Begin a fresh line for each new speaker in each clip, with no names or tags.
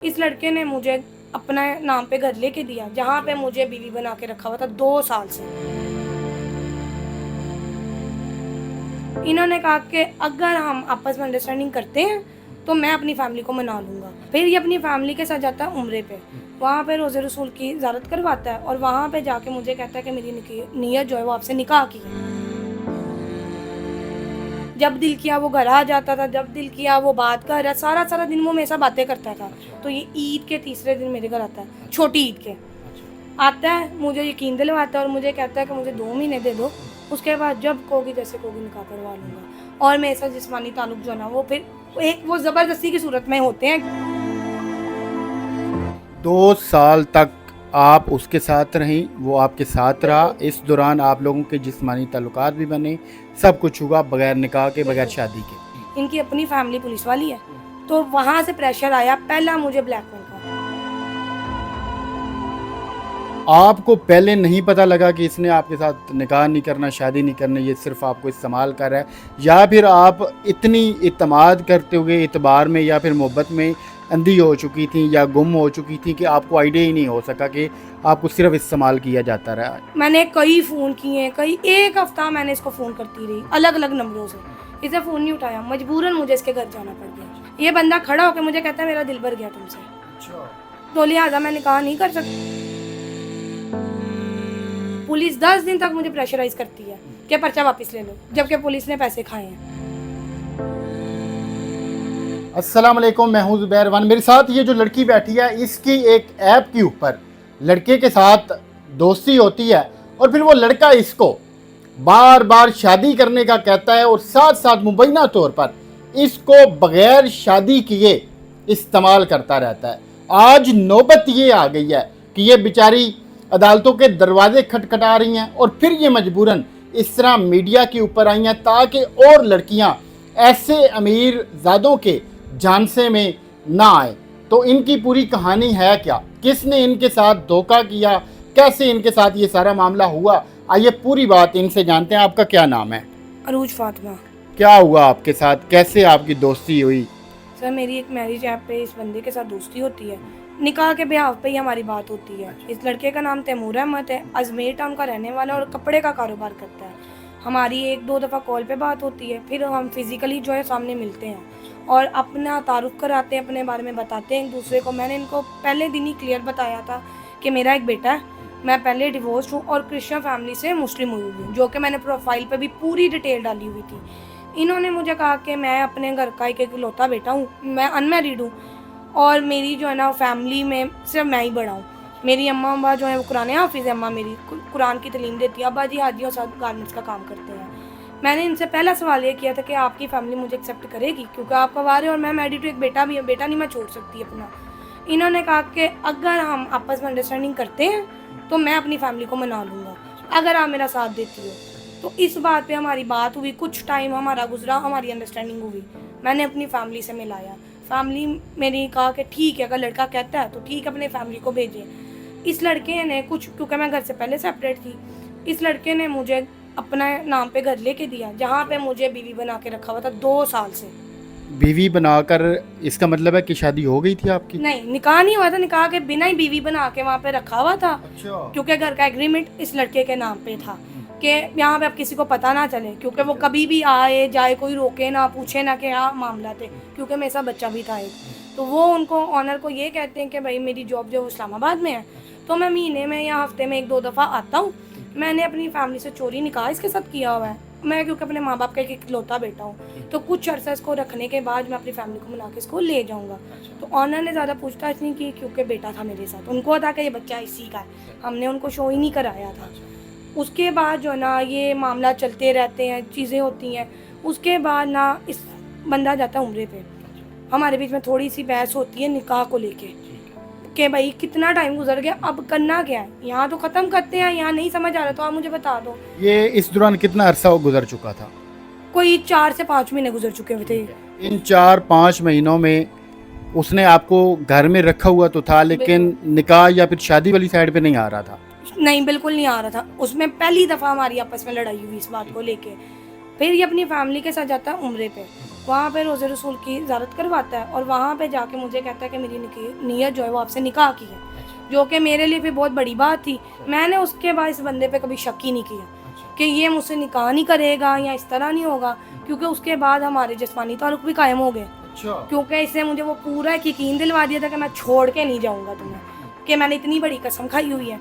इस लड़के ने मुझे अपना नाम पे घर लेके दिया, जहाँ पे मुझे बीवी बना के रखा हुआ था 2 साल से। इन्होंने कहा कि अगर हम आपस में अंडरस्टैंडिंग करते हैं तो मैं अपनी फैमिली को मना लूँगा। फिर ये अपनी फैमिली के साथ जाता है उम्रे पे, वहाँ पे रोज़े रसूल की ज़ियारत करवाता है और वहाँ पे जाके मुझे कहता है कि मेरी नीयत जो है वो आपसे निकाह की है। जब दिल किया वो घर आ जाता था, जब दिल किया वो बात कर रहा, सारा सारा दिन वो मेरे साथ बातें करता था। तो ये ईद के तीसरे दिन मेरे घर आता है, छोटी ईद के आता है, मुझे यकीन दिलवाता है और मुझे कहता है कि मुझे 2 महीने दे दो, उसके बाद जब कहोगी जैसे कहोगी निकाह करवा लूँगा। और मेरे साथ जिस्मानी ताल्लुक जो है ना वो फिर एक वो ज़बरदस्ती की सूरत में होते हैं।
2 साल तक आप उसके साथ रहीं, वो आपके साथ रहा। इस दौरान आप लोगों के जिस्मानी ताल्लुकात भी बने, सब कुछ हुआ बगैर निकाह के, बगैर शादी के।
इनकी अपनी फैमिली पुलिस वाली है, तो वहाँ से प्रेशर आया पहला मुझे ब्लैकमेल का।
आपको पहले नहीं पता लगा कि इसने आपके साथ निकाह नहीं करना, शादी नहीं करना, ये सिर्फ आपको इस्तेमाल कर रहा है, या फिर आप इतनी इत्मीनान करते हुए इतबार में या फिर मोहब्बत में अंधी हो चुकी थी या गुम हो चुकी थी कि आपको आइडिया ही नहीं हो सका कि आपको सिर्फ इस्तेमाल किया जाता रहा?
मैंने कई फ़ोन किए, कई एक हफ्ता मैंने इसको फ़ोन करती रही अलग अलग नंबरों से, इसे फ़ोन नहीं उठाया, मजबूरन मुझे इसके घर जाना पड़ गया। ये बंदा खड़ा होकर मुझे कहता है मेरा दिल भर गया तुमसे, तो लिहाजा मैं निकाह नहीं कर सकती। पुलिस 10 दिन तक मुझे प्रेशराइज करती है कि पर्चा वापस ले लो, जबकि पुलिस ने पैसे खाए हैं।
अस्सलाम वालेकुम, मैं हूं ज़ुबैर वन। मेरे साथ ये जो लड़की बैठी है, इसकी एक ऐप के ऊपर लड़के के साथ दोस्ती होती है और फिर वो लड़का इसको बार बार शादी करने का कहता है और साथ साथ मुबैना तौर पर इसको बग़ैर शादी किए इस्तेमाल करता रहता है। आज नौबत ये आ गई है कि ये बेचारी अदालतों के दरवाजे खटखटा रही हैं और फिर ये मजबूरन इस तरह मीडिया के ऊपर आई हैं ताकि और लड़कियां ऐसे अमीर ज़ादों के झांसे में ना आए। तो इनकी पूरी कहानी है क्या, किसने इनके साथ धोखा किया, कैसे इनके साथ ये सारा मामला हुआ, आइए पूरी बात इनसे जानते हैं। आपका क्या नाम है?
अरूज फातिमा।
क्या हुआ आपके साथ, कैसे आपकी दोस्ती हुई?
सर मेरी एक मैरिज ऐप पे इस बंदे के साथ दोस्ती होती है, निकाह के ब्याह पे ही हमारी बात होती है। इस लड़के का नाम तैमूर अहमद है, अजमेर टाउन का रहने वाला और कपड़े का कारोबार करता है। हमारी 1-2 दफ़ा कॉल पे बात होती है, फिर हम फिज़िकली जो है सामने मिलते हैं और अपना तारुफ कराते हैं, अपने बारे में बताते हैं एक दूसरे को। मैंने इनको पहले दिन ही क्लियर बताया था कि मेरा एक बेटा है, मैं पहले डिवोर्स हूँ और क्रिश्चियन फैमिली से मुस्लिम हुई हूँ, जो कि मैंने प्रोफाइल पे भी पूरी डिटेल डाली हुई थी। इन्होंने मुझे कहा कि मैं अपने घर का एक इकलौता बेटा हूँ, मैं अनमैरिड हूँ और मेरी जो है ना फैमिली में सिर्फ मैं ही बड़ा हूँ। मेरी अम्मा अब्बा जो है वो कुरान हाफिज़ है, अम्मा मेरी कुरान की तालीम देती है, अब्बा जी हाजी और साथ गारमेंट्स का काम करते हैं। मैंने इनसे पहला सवाल ये किया था कि आपकी फैमिली मुझे एक्सेप्ट करेगी, क्योंकि आप गवार हैं और मैं मैरिड हूँ, एक बेटा भी है, बेटा नहीं मैं छोड़ सकती अपना। इन्होंने कहा कि अगर हम आपस में अंडरस्टैंडिंग करते हैं तो मैं अपनी फैमिली को मना लूँगा, अगर आप मेरा साथ देती हो। तो इस बात पे हमारी बात हुई, कुछ टाइम हमारा गुजरा, हमारी अंडरस्टैंडिंग हुई, मैंने अपनी फैमिली से मिलाया। फैमिली मेरी कहा कि ठीक है, अगर लड़का कहता है तो ठीक है, अपने फैमिली को भेजें। इस लड़के ने कुछ, क्योंकि मैं घर से पहले सेपरेट थी, इस लड़के ने मुझे अपना नाम पे घर लेके दिया, जहाँ पे मुझे बीवी बना के रखा हुआ था 2 साल से।
बीवी बनाकर इसका मतलब है कि शादी हो गई थी आपकी?
नहीं, निकाह नहीं हुआ था, निकाह के बिना ही बीवी बना के वहाँ पे रखा हुआ था।
अच्छा।
क्योंकि घर का एग्रीमेंट इस लड़के के नाम पे था कि यहाँ पे अब किसी को पता ना चले, क्योंकि वो कभी भी आए जाए, कोई रोके ना, पूछे ना कि क्या मामला थे, क्योंकि मेरे साथ बच्चा भी था एक। तो वो उनको ऑनर को ये कहते हैं कि भाई मेरी जॉब जो इस्लामाबाद में है, तो मैं महीने में या हफ्ते में 1-2 दफ़ा आता हूँ। मैंने अपनी फैमिली से चोरी निकाह इसके साथ किया हुआ है, मैं क्योंकि अपने माँ बाप का एक इकलौता बेटा हूँ, तो कुछ अर्सा इसको रखने के बाद मैं अपनी फैमिली को मिला के इसको ले जाऊँगा। तो ऑनर ने ज़्यादा पूछताछ नहीं की, क्योंकि बेटा था मेरे साथ, उनको था कि ये बच्चा इसी का है, हमने उनको शो ही नहीं कराया था। उसके बाद जो ना ये मामला चलते रहते हैं, चीज़ें होती हैं। उसके बाद ना इस बंदा जाता है उम्रे पे, हमारे बीच में थोड़ी सी बहस होती है निकाह को लेके कि भाई कितना टाइम गुजर गया, अब करना क्या है, यहाँ तो ख़त्म करते हैं, यहाँ नहीं समझ आ रहा तो आप मुझे बता दो।
ये इस दौरान कितना अरसा गुजर चुका था?
कोई 4 से 5 महीने गुजर चुके हुए थे।
इन 4-5 महीनों में उसने आपको घर में रखा हुआ तो था, लेकिन निकाह या फिर शादी वाली साइड पे नहीं आ रहा था?
नहीं, बिल्कुल नहीं आ रहा था। उसमें पहली दफ़ा हमारी आपस में लड़ाई हुई इस बात को लेके। फिर ये अपनी फैमिली के साथ जाता है उम्रे पे, वहाँ पे रोज़े रसूल की ज़ियारत करवाता है और वहाँ पे जाके मुझे कहता है कि मेरी नीयत जो है वो आपसे निकाह की है, जो कि मेरे लिए भी बहुत बड़ी बात थी। मैंने उसके बाद इस बंदे पे कभी शक ही नहीं किया कि ये मुझसे निकाह नहीं करेगा या इस तरह नहीं होगा, क्योंकि उसके बाद हमारे जिस्मानी ताल्लुक भी कायम हो गए। क्योंकि इसने मुझे वो पूरा एक यकीन दिलवा दिया था कि मैं छोड़ के नहीं जाऊँगा तुम्हें, कि मैंने इतनी बड़ी कसम खाई हुई है।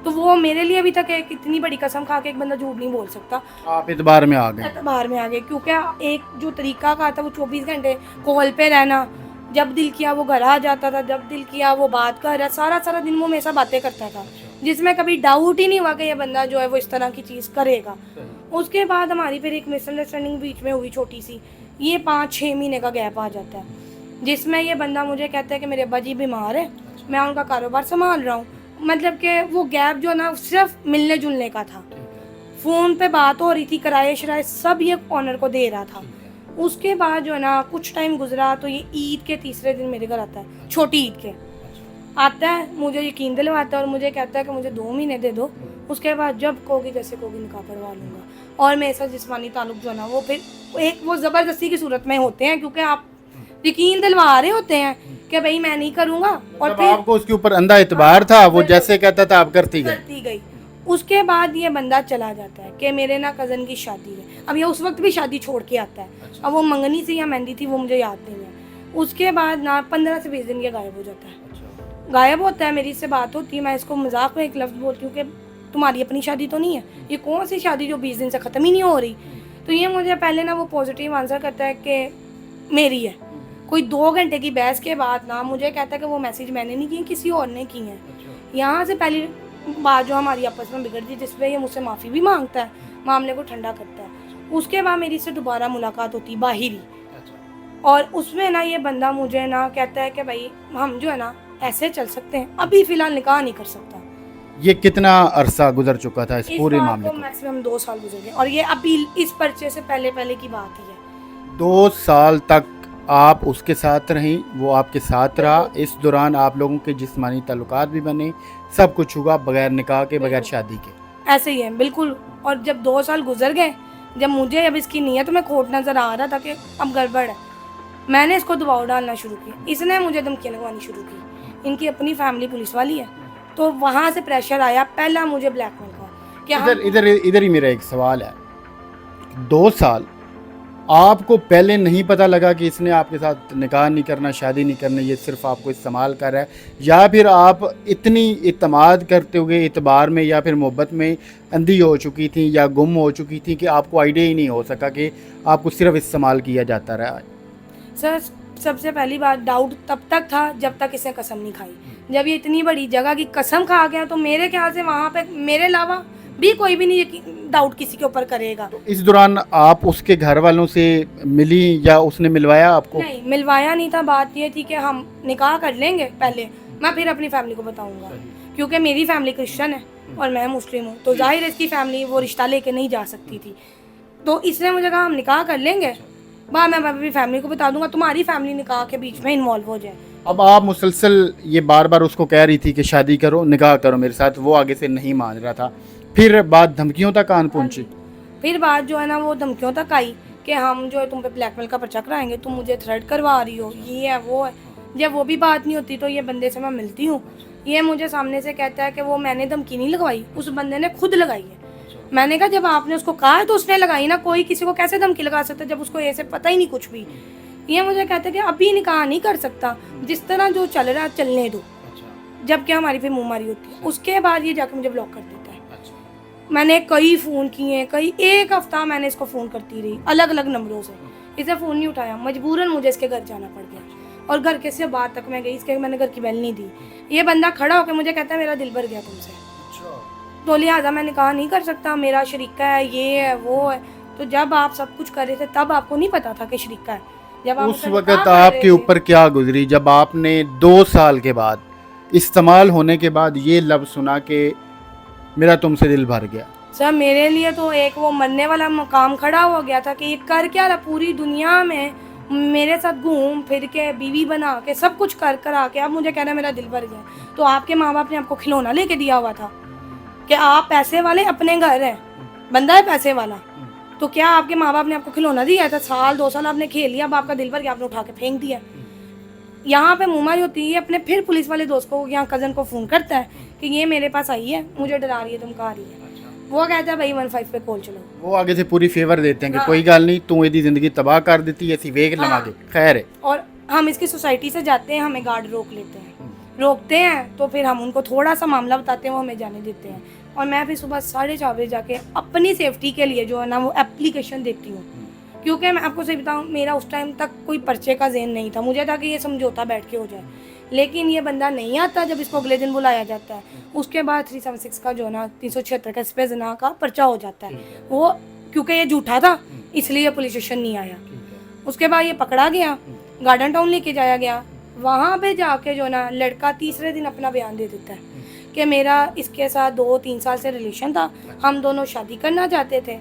तो वो मेरे लिए अभी तक एक इतनी बड़ी कसम खा के एक बंदा झूठ नहीं बोल सकता।
आप एतबार में आ गए?
एतबार में आ गए, क्योंकि एक जो तरीका का था वो 24 घंटे कॉल पे रहना, जब दिल किया वो घर आ जाता था, जब दिल किया वो बात कर रहा, सारा दिन वो मेरे साथ बातें करता था, जिसमें कभी डाउट ही नहीं हुआ कि ये बंदा जो है वो इस तरह की चीज़ करेगा। उसके बाद हमारी फिर एक मिसअंडरस्टैंडिंग बीच में हुई छोटी सी, ये 5-6 महीने का गैप आ जाता है, जिसमें ये बंदा मुझे कहता है कि मेरे अब्बा जी बीमार है, मैं उनका कारोबार संभाल रहा हूँ। मतलब कि वो गैप जो ना सिर्फ मिलने जुलने का था, फ़ोन पे बात हो रही थी, किराए शराए सब ये ऑनर को दे रहा था। उसके बाद जो है ना कुछ टाइम गुजरा तो ये ईद के तीसरे दिन मेरे घर आता है, छोटी ईद के आता है, मुझे यकीन दिलवाता है और मुझे कहता है कि मुझे 2 महीने दे दो, उसके बाद जब कहोगी जैसे कहोगी निकाह करवा लूँगा। और मेरे साथ जिस्मानी ताल्लुक जो है ना वो फिर एक वो ज़बरदस्ती की सूरत में होते हैं, क्योंकि आप यकीन दिलवा रहे होते हैं कि भाई मैं नहीं करूँगा, और फिर
आपको उसके ऊपर अंधा एतबार था, वो जैसे कहता था आप करती
गई। उसके बाद ये बंदा चला जाता है कि मेरे ना कज़न की शादी है, अब ये उस वक्त भी शादी छोड़ के आता है। अब वो मंगनी थी या मेहंदी थी वो मुझे याद नहीं है। उसके बाद ना 15 से 20 दिन के गायब हो जाता है। गायब होता है, मेरी इससे बात होती है, मैं इसको मजाक में एक लफ्ज़ बोलती हूँ कि तुम्हारी अपनी शादी तो नहीं है, ये कौन सी शादी जो 20 दिन से ख़त्म ही नहीं हो रही। तो ये मुझे पहले ना वो पॉजिटिव आंसर करता है कि मेरी है। कोई 2 घंटे की बहस के बाद ना मुझे कहता है कि वो मैसेज मैंने नहीं किए, किसी और ने की हैं। यहाँ से पहली बात जो हमारी आपस में बिगड़ गई, जिसपे ये मुझसे माफ़ी भी मांगता है, मामले को ठंडा करता है। उसके बाद मेरी से दोबारा मुलाकात होती बाहिरी, और उसमें ना ये बंदा मुझे ना कहता है कि भाई हम जो है ना ऐसे चल सकते हैं, अभी फ़िलहाल निकाह नहीं कर सकता।
ये कितना अरसा गुजर चुका था इस पूरे मामले को?
मैक्सिमम 2 साल गुजर गए, और ये अभी इस पर्चे से पहले की बात ही है।
2 साल तक आप उसके साथ रहीं, वो आपके साथ रहा। इस दौरान आप लोगों के जिस्मानी ताल्लुकात भी बने, सब कुछ हुआ बगैर निकाह के, बगैर शादी के।
ऐसे ही है बिल्कुल। और जब 2 साल गुजर गए, जब मुझे अब इसकी नीयत में खोट नज़र आ रहा था कि अब गड़बड़ है, मैंने इसको दबाव डालना शुरू किया। इसने मुझे धमकियाँ लगवानी शुरू की। इनकी अपनी फैमिली पुलिस वाली है, तो वहाँ से प्रेशर आया। पहला मुझे ब्लैकमेल का कि
इधर ही मेरा एक सवाल है। 2 साल आपको पहले नहीं पता लगा कि इसने आपके साथ निकाह नहीं करना, शादी नहीं करना, ये सिर्फ आपको इस्तेमाल कर रहा है, या फिर आप इतनी इत्मीद करते हुए इतबार में या फिर मोहब्बत में अंधी हो चुकी थी या गुम हो चुकी थी कि आपको आइडिया ही नहीं हो सका कि आपको सिर्फ इस्तेमाल किया जाता रहा?
सर सबसे पहली बात, डाउट तब तक था जब तक इसने कसम नहीं खाई। जब ये इतनी बड़ी जगह की कसम खा गया तो मेरे ख्याल से वहाँ पे मेरे अलावा भी कोई भी नहीं डाउट किसी के ऊपर करेगा।
तो इस दौरान आप उसके घर वालों से मिली या उसने मिलवाया आपको?
नहीं, मिलवाया नहीं था। बात ये थी कि हम निकाह कर लेंगे पहले, मैं फिर अपनी फैमिली को बताऊंगा, क्योंकि मेरी फैमिली क्रिश्चियन है और मैं मुस्लिम हूँ, तो जाहिर है इसकी फैमिली वो रिश्ता लेके नहीं जा सकती थी। तो इसने मुझे कहा हम निकाह कर लेंगे, मैं अपनी फैमिली को बता दूंगा, तुम्हारी फैमिली निकाह के बीच में इन्वॉल्व हो जाए।
अब आप मुसलसल ये बार बार उसको कह रही थी कि शादी करो, निकाह करो मेरे साथ, वो आगे से नहीं मान रहा था, फिर बात धमकियों तक आन पहुंची।
फिर बात जो है ना वो धमकियों तक आई कि हम जो है तुम पे ब्लैकमेल का पर्चा कराएंगे, तुम मुझे थ्रेट करवा रही हो, ये है वो है। जब वो भी बात नहीं होती तो ये बंदे से मैं मिलती हूँ, ये मुझे सामने से कहता है कि वो मैंने धमकी नहीं लगवाई, उस बंदे ने खुद लगाई है। मैंने कहा जब आपने उसको कहा है तो उसने लगाई ना, कोई किसी को कैसे धमकी लगा सकता है जब उसको ऐसे पता ही नहीं कुछ भी। ये मुझे कहता है कि अभी निकाह नहीं कर सकता, जिस तरह जो चल रहा है चलने दो, जबकि हमारी फिर मुँहमारी होती है। उसके बाद ये जाकर मुझे ब्लॉक कर देता है। मैंने कई फ़ोन किए, एक हफ्ता मैंने इसको फ़ोन करती रही अलग अलग नंबरों से, इसे फ़ोन नहीं उठाया। मजबूरन मुझे इसके घर जाना पड़ गया और घर के से बाहर तक मैं गई, इसके मैंने घर की बेल नहीं दी। ये बंदा खड़ा होकर मुझे कहता है मेरा दिल भर गया तुमसे, तो लिहाजा मैं निकाह नहीं कर सकता, मेरा शरीका है, ये है वो है। तो जब आप सब कुछ कर रहे थे तब आपको नहीं पता था कि शरीका है? जब आप
उस वक्त आपके ऊपर क्या गुजरी जब आपने 2 साल के बाद इस्तेमाल होने के बाद ये लफ्ज़ सुना कि मेरा तुमसे दिल भर गया?
सर मेरे लिए तो एक वो मरने वाला मकाम खड़ा हो गया था कि ये कर क्या रहा, पूरी दुनिया में मेरे साथ घूम फिर के बीवी बना के सब कुछ कर कर आके अब मुझे कहना मेरा दिल भर गया। तो आपके माँ बाप ने आपको खिलौना लेके दिया हुआ था कि आप पैसे वाले, अपने घर है, बंदा है पैसे वाला, तो क्या आपके माँ बाप ने आपको खिलौना दिया था, साल 2 साल आपने खेल लिया, अब आपका दिल भर गया, आपने उठा के फेंक दिया। यहाँ पे मुमारी होती है अपने, फिर पुलिस वाले दोस्त को यहाँ कज़न को फ़ोन करता है कि ये मेरे पास आई है, मुझे डरा रही है, धमका रही है। वो कहता है भाई 15 पे कॉल चलो।
वो आगे से पूरी फेवर देते हैं कि
हाँ।
कोई गल नहीं, तू एदी जिंदगी तबाह कर देती है, वेग
हाँ।
लवांगे, खैर है।
और हम इसकी सोसाइटी से जाते हैं, हमें गार्ड रोक लेते हैं, रोकते हैं तो फिर हम उनको थोड़ा सा मामला बताते हैं, वो हमें जाने देते हैं। और मैं फिर सुबह 4:30 बजे जाके अपनी सेफ्टी के लिए जो है ना वो एप्लीकेशन देती हूँ, क्योंकि मैं आपको सही बताऊँ, मेरा उस टाइम तक कोई पर्चे का ज़हन नहीं था, मुझे था कि ये समझौता बैठ के हो जाए, लेकिन ये बंदा नहीं आता जब इसको अगले दिन बुलाया जाता है। उसके बाद 376 का जो ना 376 का इस पे जना का पर्चा हो जाता है। वो क्योंकि ये झूठा था इसलिए पुलिस स्टेशन नहीं आया। उसके बाद ये पकड़ा गया, गार्डन टाउन लेके जाया गया। वहाँ पे जाके जो ना लड़का तीसरे दिन अपना बयान दे देता है कि मेरा इसके साथ 2-3 साल से रिलेशन था, हम दोनों शादी करना चाहते थे,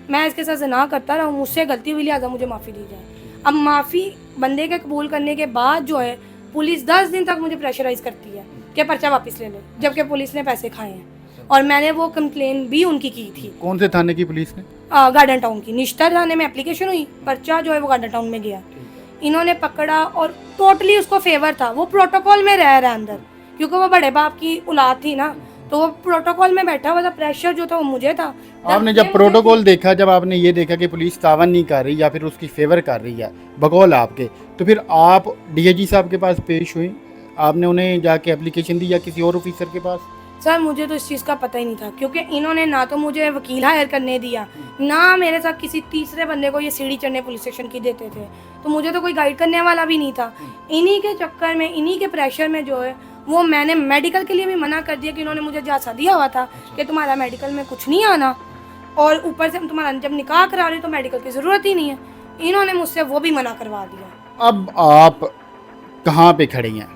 मैं इसके साथ ज़िना करता रहा, मुझसे गलती हुई, लिहाजा मुझे माफ़ी दी जाए। अब माफ़ी बंदे के कबूल करने के बाद जो है पुलिस 10 दिन तक मुझे प्रेशराइज करती है कि पर्चा वापस ले लो, जबकि पुलिस ने पैसे खाए हैं। और मैंने वो कंप्लेन भी उनकी की थी।
कौन से थाने की पुलिस ने?
गार्डन टाउन की। निश्तर थाने में एप्लीकेशन हुई, पर्चा जो है वो गार्डन टाउन में गया, इन्होंने पकड़ा और टोटली उसको फेवर था, वो प्रोटोकॉल में रह रहा है अंदर, क्योंकि वो बड़े बाप की औलाद थी ना, तो वो प्रोटोकॉल में बैठा हुआ था। प्रेशर जो था वो मुझे था।
आपने जब प्रोटोकॉल देखा, जब आपने ये देखा कि पुलिस तावन नहीं कर रही या फिर उसकी फेवर कर रही है बकौल आपके, तो फिर आप डीआईजी साहब के पास पेश हुई, आपने उन्हें जाके एप्लीकेशन दी या किसी और ऑफिसर के पास?
सर मुझे तो इस चीज़ का पता ही नहीं था, क्योंकि इन्होंने ना तो मुझे वकील हायर करने दिया, ना मेरे साथ किसी तीसरे बंदे को ये सीढ़ी चढ़ने पुलिस स्टेशन की देते थे, तो मुझे तो कोई गाइड करने वाला भी नहीं था। इन्हीं के चक्कर में, इन्हीं के प्रेशर में जो है वो मैंने मेडिकल के लिए भी मना कर दिया कि इन्होंने मुझे जांचा दिया हुआ था कि तुम्हारा मेडिकल में कुछ नहीं आना, और ऊपर से तुम्हारा जब निकाह करा रहे तो मेडिकल की ज़रूरत ही नहीं है। इन्होंने मुझसे वो भी मना करवा दिया।
अब आप कहाँ पे खड़ी हैं?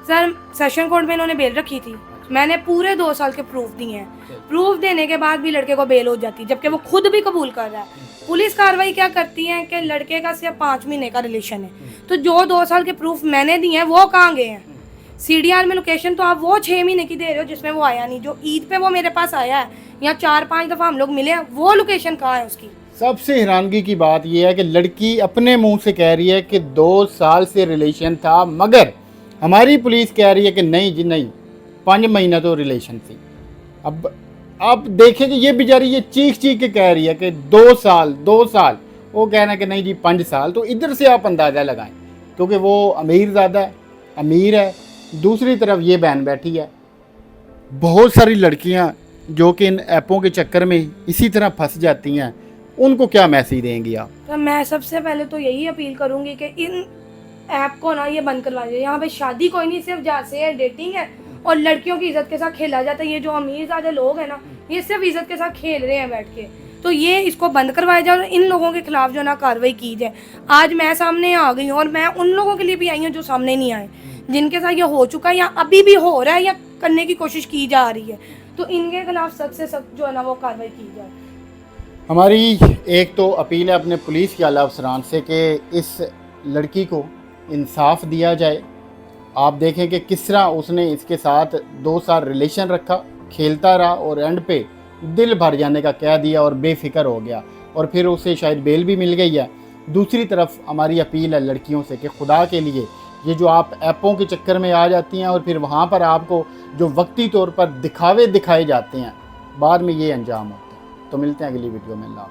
सर सेशन कोर्ट में इन्होंने बेल रखी थी, मैंने पूरे 2 साल के प्रूफ दिए हैं, प्रूफ देने के बाद भी लड़के को बेल हो जाती, जबकि वो खुद भी कबूल कर रहा है। पुलिस कार्रवाई क्या करती है कि लड़के का सिर्फ 5 महीने का रिलेशन है, तो जो 2 साल के प्रूफ मैंने दिए हैं वो कहाँ गए हैं? CDR में लोकेशन तो आप वो 6 महीने की दे रहे हो जिसमें वो आया नहीं, जो ईद पे वो मेरे पास आया है या 4-5 दफ़ा हम लोग मिले हैं, वो लोकेशन कहाँ है उसकी?
सबसे हैरानगी की बात यह है कि लड़की अपने मुंह से कह रही है कि 2 साल से रिलेशन था, मगर हमारी पुलिस कह रही है कि नहीं जी नहीं, 5 महीना तो रिलेशन थी। अब आप देखें कि ये बेचारी ये चीख के कह रही है कि 2 साल, वो कहना कि नहीं जी 5 साल। तो इधर से आप अंदाज़ा लगाएं, क्योंकि वो अमीर ज़्यादा है, अमीर है, दूसरी तरफ ये बहन बैठी है। बहुत सारी लड़कियां जो कि इन ऐपों के चक्कर में इसी तरह फंस जाती हैं, उनको क्या मैसेज देंगी आप?
तो मैं सबसे पहले तो यही अपील करूंगी कि इन ऐप को ना ये बंद करवा दीजिए। यहाँ पे शादी कोई नहीं, सिर्फ जासे है, डेटिंग है, और लड़कियों की इज्जत के साथ खेला जाता है। ये जो अमीर ज़्यादा लोग हैं ना, ये सिर्फ इज्जत के साथ खेल रहे हैं बैठ के, तो ये इसको बंद करवाया जाए और इन लोगों के खिलाफ जो ना कार्रवाई की जाए। आज मैं सामने आ गई हूँ और मैं उन लोगों के लिए भी आई हूँ जो सामने नहीं आए, जिनके साथ ये हो चुका है या अभी भी हो रहा है या करने की कोशिश की जा रही है, तो इनके खिलाफ सख्त से सख्त जो है ना वो कार्रवाई की जाए।
हमारी एक तो अपील है अपने पुलिस के आला अफसरान से कि इस लड़की को इंसाफ दिया जाए। आप देखें कि किस तरह उसने इसके साथ 2 साल रिलेशन रखा, खेलता रहा और एंड पे दिल भर जाने का कह दिया और बेफिक्र हो गया, और फिर उसे शायद बेल भी मिल गई है। दूसरी तरफ हमारी अपील है लड़कियों से कि खुदा के लिए ये जो आप ऐपों के चक्कर में आ जाती हैं और फिर वहाँ पर आपको जो वक्ती तौर पर दिखावे दिखाए जाते हैं, बाद में ये अंजाम होता है। तो मिलते हैं अगली वीडियो में। अल्लाह।